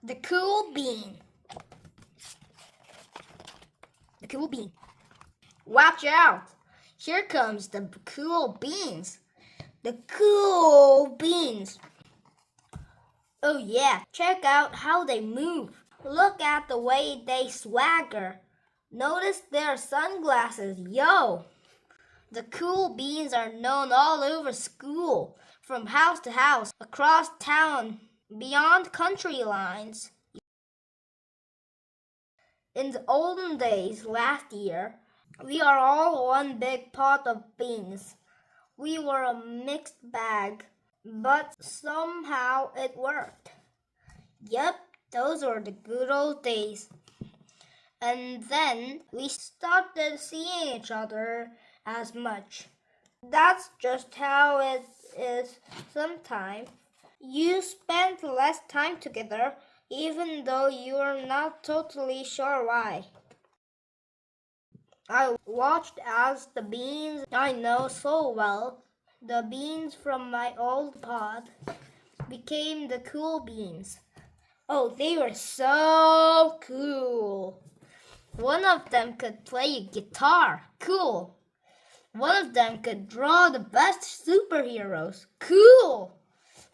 The cool bean. The cool bean. Watch out! Here comes the cool beans. The cool beans. Oh yeah, check out how they move. Look at the way they swagger. Notice their sunglasses, yo! The cool beans are known all over school, from house to house, across town, beyond country lines. In the olden days, last year, we are all one big pot of beans. We were a mixed bag, but somehow it worked. Yep, those were the good old days. And then we started seeing each other as much. That's just how it is sometimes. You spend less time together, even though you're not totally sure why. I watched as the beans I know so well, the beans from my old pod, became the cool beans. Oh, they were so cool. One of them could play a guitar. Cool. One of them could draw the best superheroes. Cool.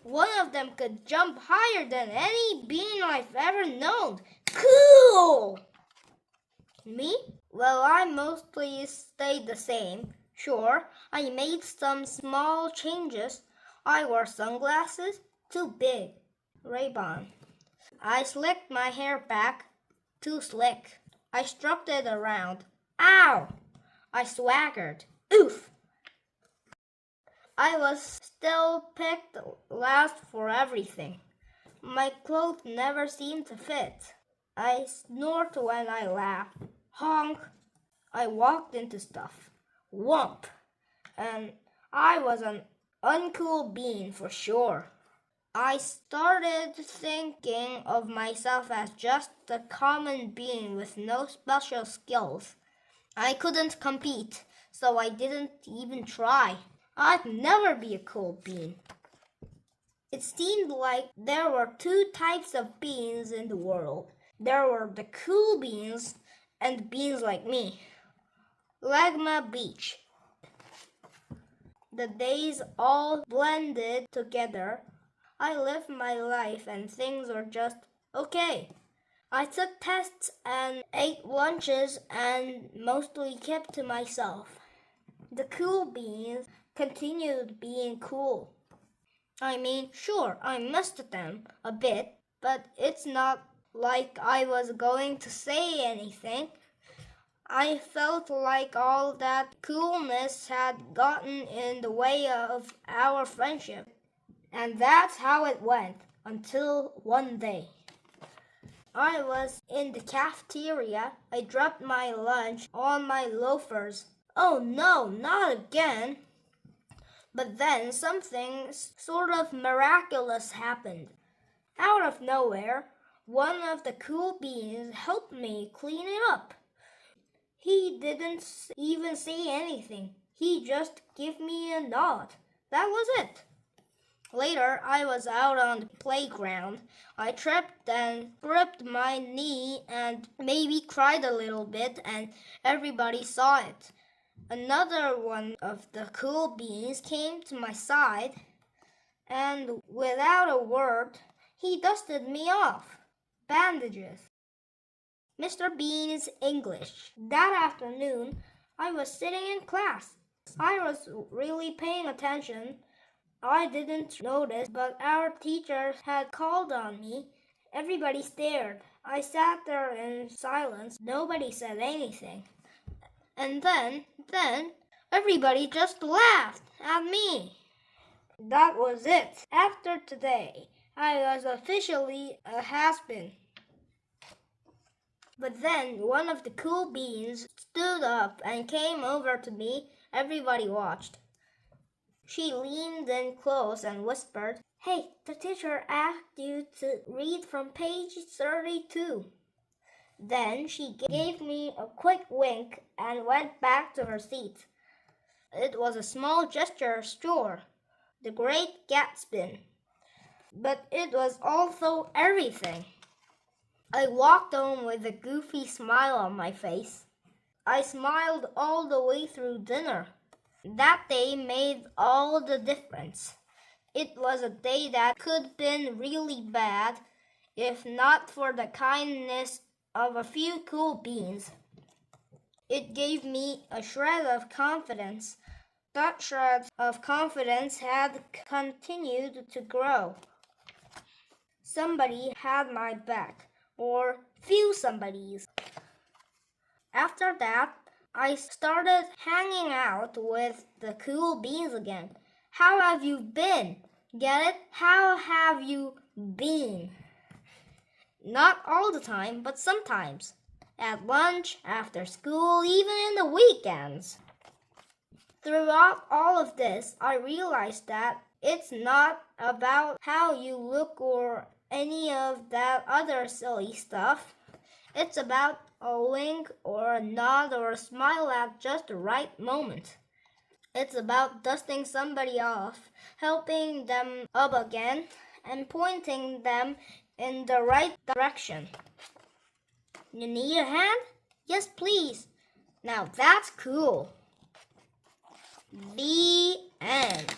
One of them could jump higher than any bean I've ever known. Cool. Me? Well, I mostly stayed the same. Sure, I made some small changes. I wore sunglasses, too big. Ray-Ban. I slicked my hair back, too slick. I stroked it around. Ow! I swaggered. Oof! I was still picked last for everything. My clothes never seemed to fit. I snort when I laugh. Honk! I walked into stuff. Whomp! And I was an uncool bean for sure. I started thinking of myself as just a common bean with no special skills. I couldn't compete, so I didn't even try. I'd never be a cool bean. It seemed like there were two types of beans in the world. There were the cool beans and beans like me. Lagma Beach. The days all blended together. I lived my life and things were just okay. I took tests and ate lunches and mostly kept to myself. The cool beans continued being cool. I mean, sure, I missed them a bit, but it's not like I was going to say anything. I felt like all that coolness had gotten in the way of our friendship. And that's how it went until one day. I was in the cafeteria. I dropped my lunch on my loafers. Oh no, not again. But then something sort of miraculous happened. Out of nowhere, one of the cool beans helped me clean it up. He didn't even say anything. He just gave me a nod. That was it. Later, I was out on the playground. I tripped and gripped my knee and maybe cried a little bit, and everybody saw it. Another one of the cool beans came to my side, and without a word, he dusted me off. Bandages. Mr. Bean's English. That afternoon, I was sitting in class. I was really paying attention. I didn't notice, but our teacher had called on me. Everybody stared. I sat there in silence. Nobody said anything. And then, everybody just laughed at me. That was it. After today, I was officially a has-been. But then one of the cool beans stood up and came over to me. Everybody watched. She leaned in close and whispered, "Hey, the teacher asked you to read from page 32. Then she gave me a quick wink and went back to her seat. It was a small gesture, sure, the Great Gatsby. But it was also everything. I walked home with a goofy smile on my face. I smiled all the way through dinner. That day made all the difference. It was a day that could have been really bad if not for the kindness of a few cool beans. It gave me a shred of confidence. That shred of confidence had continued to grow. Somebody had my back, or few somebodies. After that, I started hanging out with the cool beans again. How have you been? Get it? How have you been? Not all the time, but sometimes. At lunch, after school, even in the weekends. Throughout all of this, I realized that it's not about how you look or any of that other silly stuff. It's about a wink or a nod or a smile at just the right moment. It's about dusting somebody off, helping them up again, and pointing them in the right direction. You need a hand? Yes, please. Now that's cool. The end.